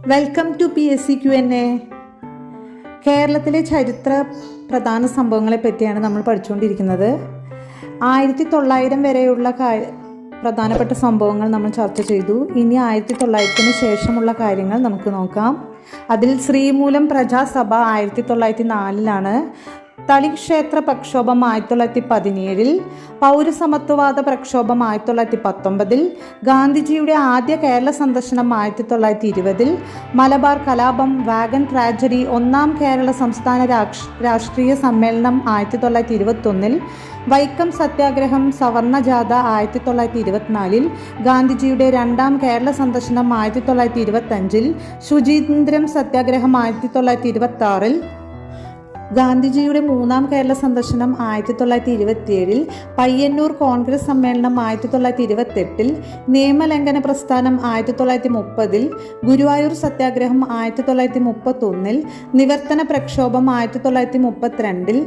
Welcome to PSC Q&A. കേരളത്തിലെ ചരിത്ര പ്രധാന സംഭവങ്ങളെ പറ്റിയാണ് നമ്മൾ പഠിച്ചുകൊണ്ടിരിക്കുന്നത്. 1900 വരെയുള്ള പ്രധാനപ്പെട്ട സംഭവങ്ങൾ നമ്മൾ ചർച്ച ചെയ്തു. ഇനി 1900 ശേഷമുള്ള കാര്യങ്ങൾ നമുക്ക് നോക്കാം. അതിൽ ശ്രീമൂലം പ്രജാസഭ 1904 തളി ക്ഷേത്ര പ്രക്ഷോഭം 1917, പൗരസമത്വവാദ പ്രക്ഷോഭം 1919, ഗാന്ധിജിയുടെ ആദ്യ കേരള സന്ദർശനം 1920, മലബാർ കലാപം, വാഗൺ ട്രാജഡി, ഒന്നാം കേരള സംസ്ഥാന രാഷ്ട്രീയ സമ്മേളനം 1921, വൈക്കം സത്യാഗ്രഹം, സവർണ ജാഥ 1924, ഗാന്ധിജിയുടെ രണ്ടാം കേരള സന്ദർശനം 1925, ശുചീന്ദ്രം സത്യാഗ്രഹം 1926, ഗാന്ധിജിയുടെ മൂന്നാം കേരള സന്ദർശനം 1927, പയ്യന്നൂർ കോൺഗ്രസ് സമ്മേളനം 1928, നിയമലംഘന പ്രസ്ഥാനം 1930, ഗുരുവായൂർ സത്യാഗ്രഹം 1931, നിവർത്തന പ്രക്ഷോഭം 1932,